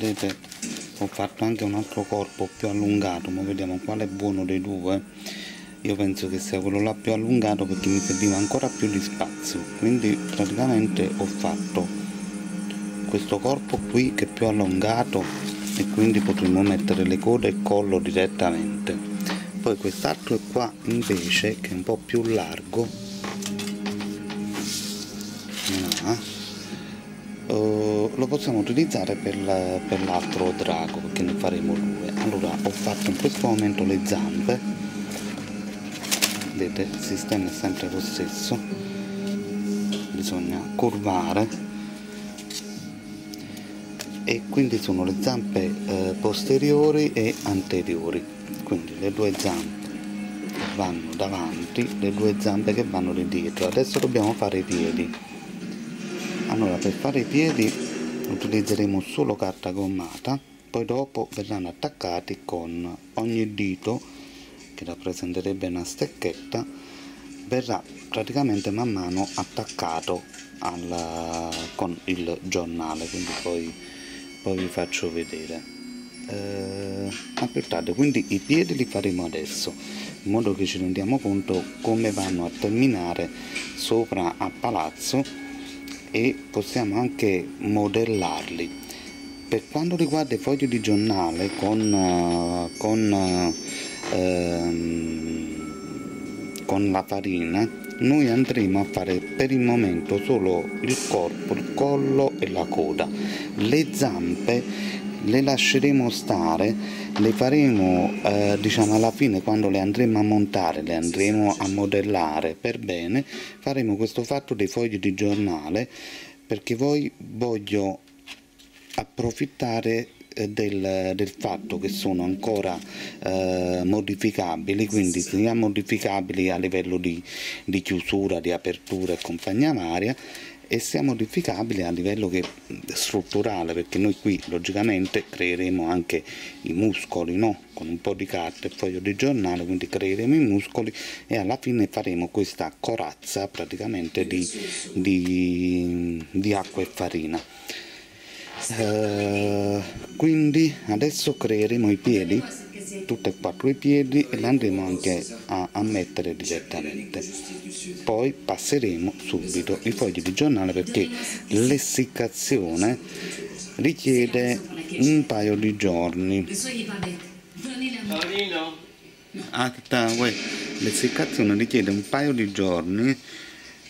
vedete ho fatto anche un altro corpo più allungato, ma vediamo quale è buono dei due. Io penso che sia quello là più allungato perché mi serviva ancora più di spazio, quindi praticamente ho fatto questo corpo qui che è più allungato e quindi potremmo mettere le code e il collo direttamente. Poi quest'altro è qua invece che è un po' più largo, lo possiamo utilizzare per l'altro drago, perché ne faremo due. Allora ho fatto in questo momento le zampe, vedete il sistema è sempre lo stesso, bisogna curvare, e quindi sono le zampe posteriori e anteriori, quindi le due zampe vanno davanti, le due zampe che vanno di dietro. Adesso dobbiamo fare i piedi. Allora, per fare i piedi utilizzeremo solo carta gommata, poi dopo verranno attaccati con ogni dito, che rappresenterebbe una stecchetta, verrà praticamente man mano attaccato con il giornale, quindi poi vi faccio vedere. Aspettate, quindi i piedi li faremo adesso, in modo che ci rendiamo conto come vanno a terminare sopra a palazzo, e possiamo anche modellarli. Per quanto riguarda i fogli di giornale con la farina, noi andremo a fare per il momento solo il corpo, il collo e la coda. Le zampe le lasceremo stare, le faremo diciamo alla fine, quando le andremo a montare, le andremo a modellare per bene, faremo questo fatto dei fogli di giornale, perché voglio approfittare del fatto che sono ancora modificabili, quindi sia modificabili a livello di chiusura, di apertura e compagnia varia, e sia modificabile a livello strutturale, perché noi qui logicamente creeremo anche i muscoli, no? Con un po' di carta e foglio di giornale, quindi creeremo i muscoli e alla fine faremo questa corazza praticamente di acqua e farina. Quindi adesso creeremo i piedi, tutti e quattro i piedi, e li andremo anche a mettere direttamente. Poi passeremo subito i fogli di giornale, perché l'essiccazione richiede un paio di giorni. L'essiccazione richiede un paio di giorni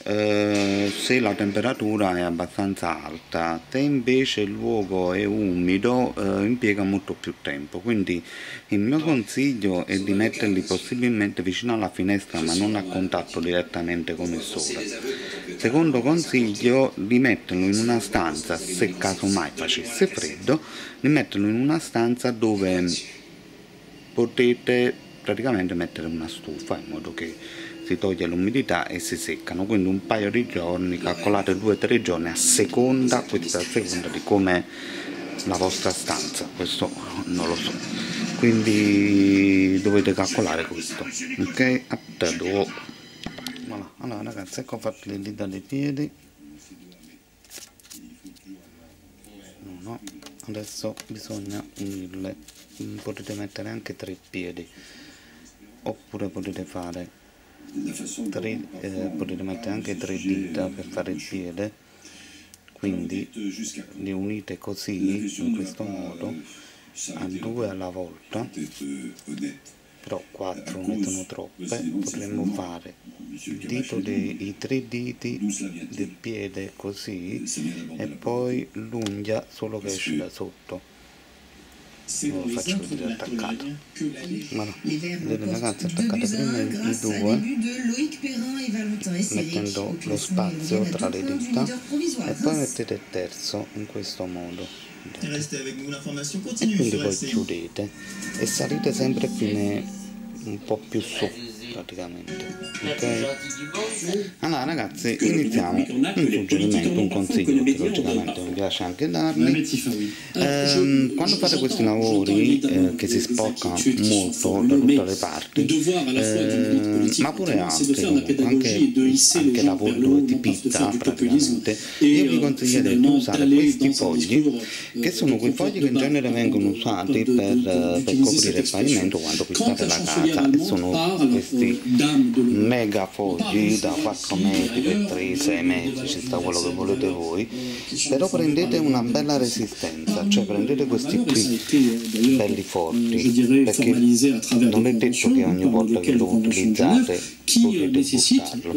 se la temperatura è abbastanza alta. Se invece il luogo è umido impiega molto più tempo, quindi il mio consiglio è di metterli possibilmente vicino alla finestra, ma non a contatto direttamente con il sole. Secondo consiglio, di metterlo in una stanza, se casomai facesse freddo, di metterlo in una stanza dove potete praticamente mettere una stufa, in modo che si toglie l'umidità e si seccano. Quindi un paio di giorni, calcolate 2-3 giorni a seconda di com'è la vostra stanza, questo non lo so, quindi dovete calcolare questo, ok? Voilà. Allora ragazzi, ecco fatto le dita dei piedi. No. Adesso bisogna unirle. Potete mettere anche 3 piedi, oppure potete mettere anche 3 dita per fare il piede, quindi li unite così, in questo modo, a 2 alla volta, però 4 ne sono troppe. Potremmo fare i 3 diti del piede così, e poi l'unghia solo che esce da sotto. Lo faccio vedere attaccato. Voilà. Vedete ragazzi, attaccate prima i due, mettendo lo spazio tra le dita, e poi mettete il terzo in questo modo, e quindi poi chiudete e salite sempre fine un po' più su, praticamente. Ok? Allora ragazzi, iniziamo. Un suggerimento, un consiglio che logicamente mi piace anche darvi. Quando fate questi lavori che si sporcano molto da tutte le parti, ma pure altri comunque, anche lavori dove ti pizza praticamente, io vi consiglierei di usare questi fogli, che sono quei fogli che in genere vengono usati per coprire il pavimento quando pistate la casa, e sono questi mega fogli da 4 metri per 3, 6 metri, ci sta quello che volete voi, però prendete una bella resistenza, cioè prendete questi qui belli forti, perché non è detto che ogni volta che lo utilizzate potete buttarlo,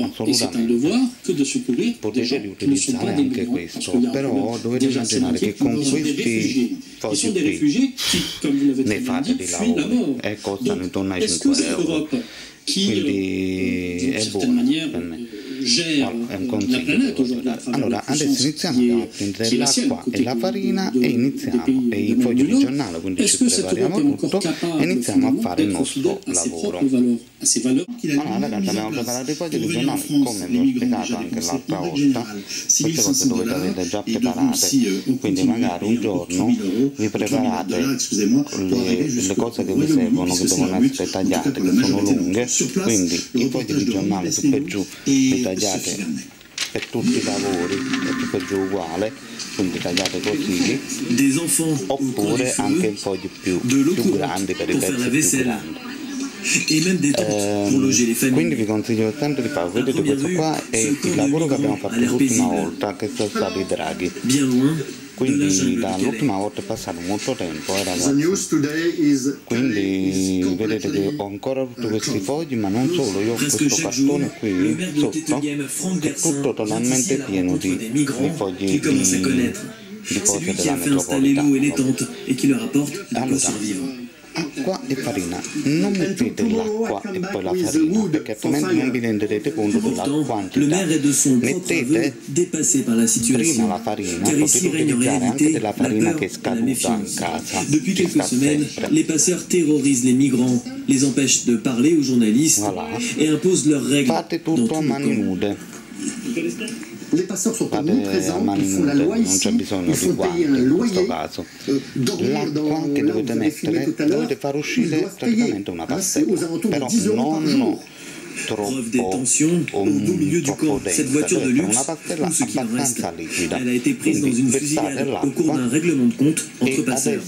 assolutamente potete riutilizzare anche questo, però dovete immaginare che con questi fogli qui ne fate dei lavori e costano intorno ai 5 euro, quindi è buono per me. Allora, è un consiglio che voglio dare. Allora adesso iniziamo a prendere l'acqua e la farina e iniziamo, e i fogli di giornale, quindi ci prepariamo tutto e iniziamo a fare il nostro lavoro. Allora ragazzi, abbiamo preparato i fogli di giornale come vi ho spiegato anche l'altra volta. Queste cose dovete averle già preparate, quindi magari un giorno vi preparate le cose che vi servono, che devono essere tagliate, che sono lunghe, quindi i fogli di giornale su per giù li tagliate per tutti i lavori, e su per giù uguale, quindi tagliate così, oppure anche i fogli più grandi per i pezzi più grandi. Quindi vi consiglio sempre di fare, vedete questo qua è il lavoro che abbiamo fatto l'ultima volta, che sono stati i draghi, quindi dall'ultima volta è passato molto tempo, ragazzi, quindi vedete che ho ancora tutti questi fogli, ma non solo, io ho questo cartone qui sotto che è tutto totalmente pieno di fogli di cose della metropolitana. Allora, acqua e farina, non mettete l'acqua e poi la farina, perché altrimenti non vi renderete conto della quantità. Mettete prima la farina, potete utilizzare anche della farina che è scaduta in casa, ci sta sempre. Les passeurs terrorisent les migrants, les empêchent de parler aux journalistes et imposent leurs règles. Fate tutto a mani nude. Les passeurs sont tellement présents, ils font la loi ici, ils font payer un loyer, dormir dans l'acqua che dovete mettere, dovete far uscire praticamente una pastella, però non Preuve des tensions au beau milieu du camp. Cette voiture de luxe, tout ce qu'il en reste, elle a été prise dans une fusillade au cours d'un règlement de compte entre passeurs.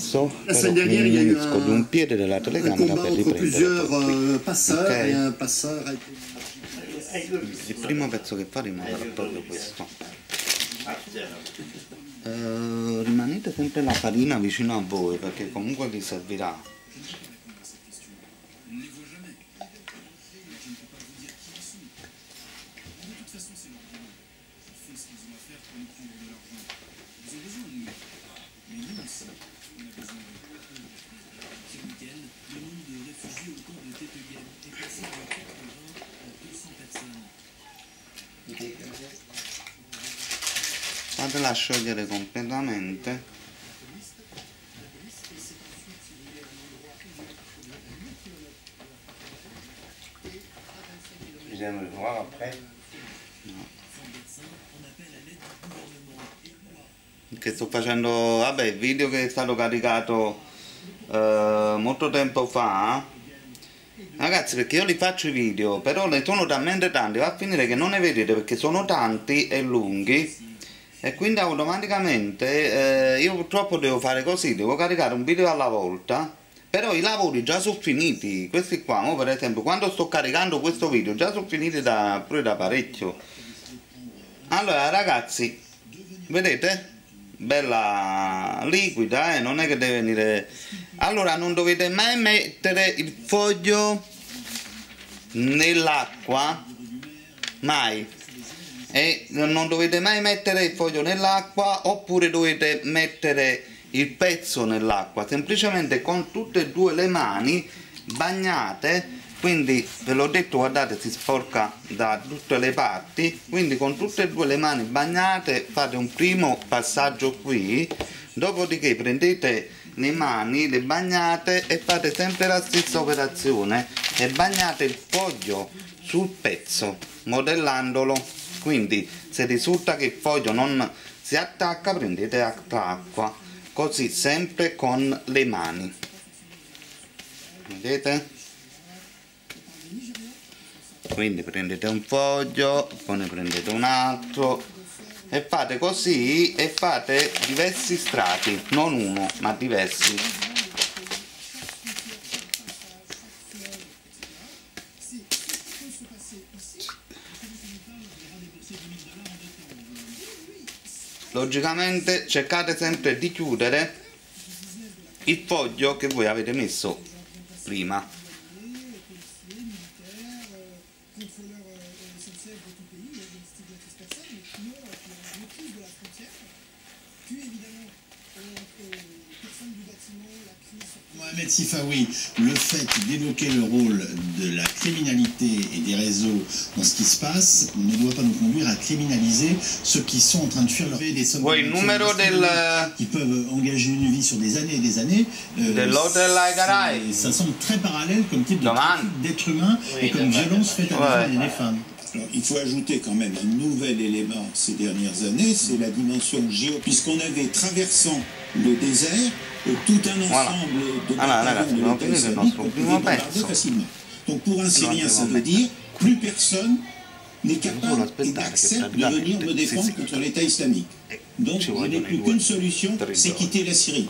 La semaine dernière, il y a eu un combat entre plusieurs passeurs et un passeur a été... Il primo pezzo che faremo sarà proprio questo. Rimanete sempre la farina vicino a voi, perché comunque vi servirà. Fatela sciogliere completamente. Bisogna riprovare après? No. Che sto facendo, vabbè, il video che è stato caricato molto tempo fa, ragazzi, perché io li faccio i video, però ne sono talmente tanti, va a finire che non ne vedete perché sono tanti e lunghi, e quindi automaticamente io purtroppo devo fare così, devo caricare un video alla volta, però i lavori già sono finiti, questi qua, per esempio quando sto caricando questo video già sono finiti pure da parecchio. Allora ragazzi, vedete? Bella liquida, non è che deve venire. Allora non dovete mai mettere il foglio nell'acqua, mai, e non dovete mai mettere il foglio nell'acqua, oppure dovete mettere il pezzo nell'acqua semplicemente con tutte e due le mani bagnate. Quindi ve l'ho detto, guardate, si sporca da tutte le parti, quindi con tutte e due le mani bagnate fate un primo passaggio qui, dopodiché prendete le mani, le bagnate e fate sempre la stessa operazione e bagnate il foglio sul pezzo modellandolo. Quindi se risulta che il foglio non si attacca, prendete altra acqua, così sempre con le mani, vedete? Quindi prendete un foglio, poi ne prendete un altro e fate così, e fate diversi strati, non uno ma diversi. Logicamente cercate sempre di chiudere il foglio che voi avete messo prima. Mohamed Sifawi, le fait d'évoquer le rôle de la criminalité et des réseaux dans ce qui se passe ne doit pas nous conduire à criminaliser ceux qui sont en train de fuir leur vie, des sommes qui peuvent engager une vie sur des années et des années. Ça semble très parallèle comme type d'être humain et comme violence faite à des femmes. Alors, il faut ajouter quand même un nouvel élément ces dernières années, c'est la dimension puisqu'on avait traversant le désert tout un ensemble de bataillons de l'État islamique qu'on pouvait bombarder facilement. Donc pour un Syrien, ça veut dire plus personne n'est capable et accepte de venir me défendre contre l'État islamique. Donc il n'est plus qu'une solution, c'est quitter la Syrie.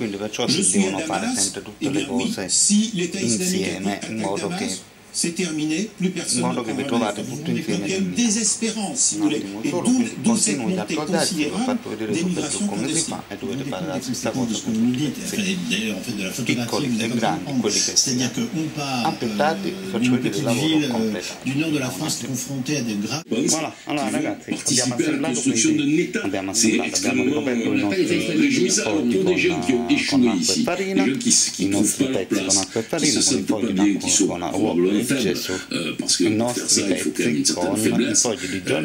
Je suis à Damas, et bien oui, si l'État islamique attaque Damas, c'est terminé, plus personne ne prendra la défense. Il y a une désespérance, si vous voulez, et d'où cette montée considérable des migrations clandestines. D'ailleurs, en fait, de la photographie, c'est-à-dire qu'on part d'une petite ville du nord de la France confrontée à des graves... Voilà, allora ragazzi, abbiamo assemblato réjouissant pour des jeunes qui ont échoué ici, des jeunes qui ne trouvent pas leur place, qui se sentent pas bien, qui sont probablement faibles, parce que pour faire ça, il faut quand même une certaine faiblesse. Eh bien,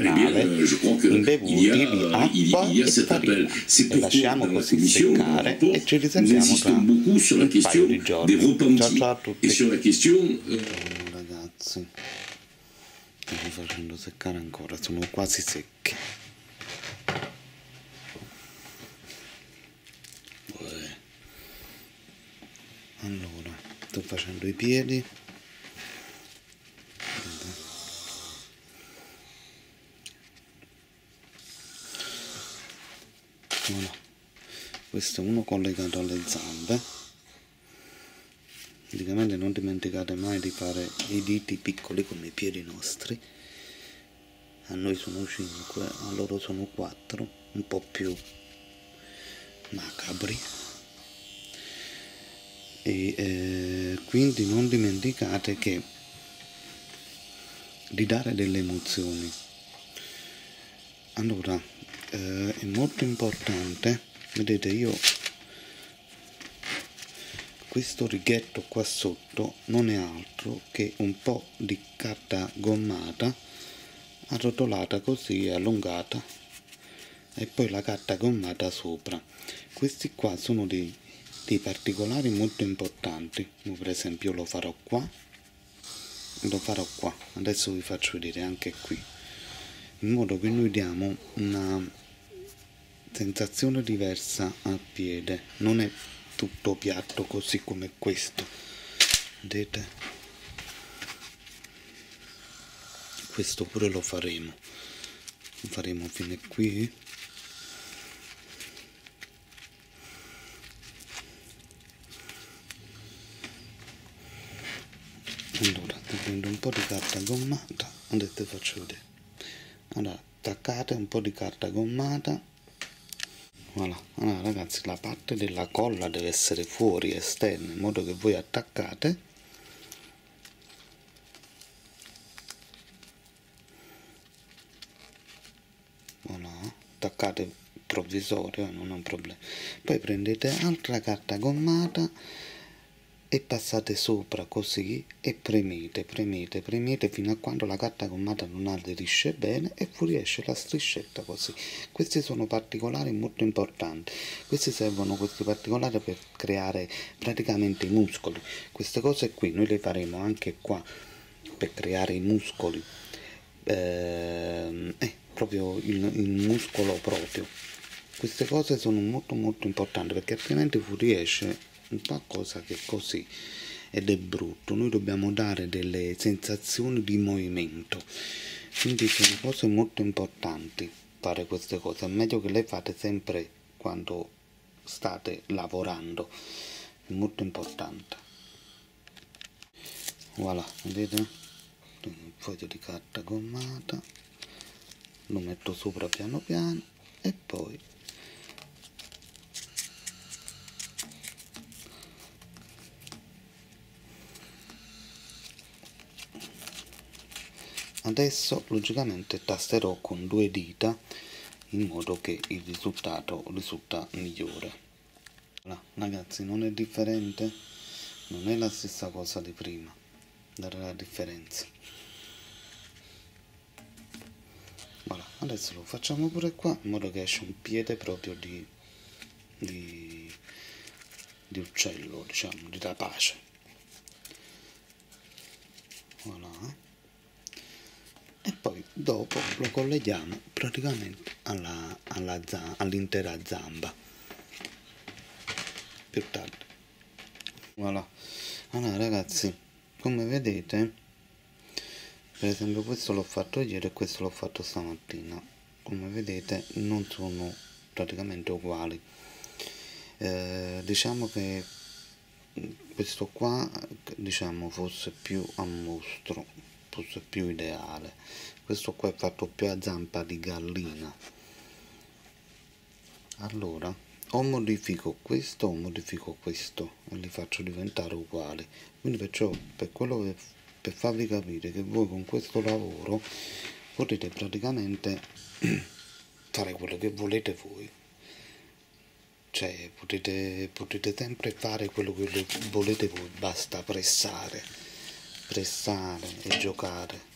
je crois qu'il y a cet appel. C'est pourquoi dans la commission, dans le rapport, nous insistons beaucoup sur la question des repentis et sur la question... Ragazzi, sto facendo seccare ancora, sono quasi secche. Allora, sto facendo i piedi. Voilà. Questo è uno collegato alle zampe. Praticamente non dimenticate mai di fare i diti piccoli come i piedi nostri. A noi sono 5, a loro sono 4, un po' più macabri. E quindi non dimenticate che di dare delle emozioni. Allora, è molto importante, vedete, io questo righetto qua sotto non è altro che un po' di carta gommata arrotolata così e allungata, e poi la carta gommata sopra. Questi qua sono dei particolari molto importanti. Per esempio lo farò qua, adesso vi faccio vedere anche qui, in modo che noi diamo una sensazione diversa al piede, non è tutto piatto così come questo, vedete? Questo pure lo faremo fino a qui. Allora ti prendo un po' di carta gommata, adesso ti faccio vedere. Allora attaccate un po' di carta gommata. Voilà. Allora ragazzi, la parte della colla deve essere fuori, esterna, in modo che voi attaccate. Voilà. Attaccate provvisorio, non è un problema. Poi prendete altra carta gommata e passate sopra così e premete fino a quando la carta gommata non aderisce bene e fuoriesce la striscetta così. Questi sono particolari molto importanti, questi particolari per creare praticamente i muscoli. Queste cose qui noi le faremo anche qua per creare i muscoli, proprio il muscolo proprio. Queste cose sono molto molto importanti, perché altrimenti fuoriesce un qualcosa che è così ed è brutto. Noi dobbiamo dare delle sensazioni di movimento, quindi sono cose molto importanti fare queste cose. È meglio che le fate sempre quando state lavorando, è molto importante. Voilà, vedete? Un foglio di carta gommata, lo metto sopra piano piano e poi adesso logicamente tasterò con 2 dita in modo che il risultato risulta migliore. Voilà, ragazzi, non è differente, non è la stessa cosa di prima, dare la differenza. Voilà, adesso lo facciamo pure qua in modo che esce un piede proprio di uccello, diciamo, di rapace. Voilà. E poi dopo lo colleghiamo praticamente all'intera zamba più tardi. Voilà. Allora ragazzi, come vedete, per esempio questo l'ho fatto ieri e questo l'ho fatto stamattina. Come vedete non sono praticamente uguali. Diciamo che questo qua, diciamo, fosse più a mostro, fosse più ideale. Questo qua è fatto più a zampa di gallina. Allora o modifico questo o modifico questo e li faccio diventare uguali. Quindi perciò, per quello che, per farvi capire che voi con questo lavoro potete praticamente fare quello che volete voi, cioè potete sempre fare quello che volete voi, basta pressare e giocare.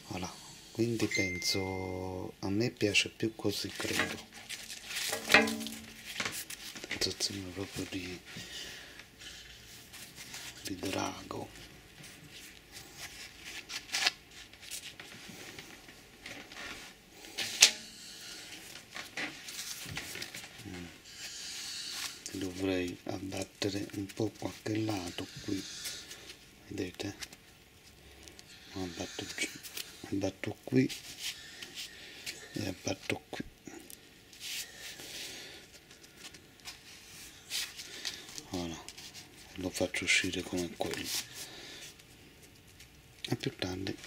Voilà, quindi penso, a me piace più così, credo, sensazione proprio di drago. Dovrei abbattere un po' qualche lato qui, vedete? Abbatto qui e abbatto qui. Voilà, lo faccio uscire come quello. A più tardi.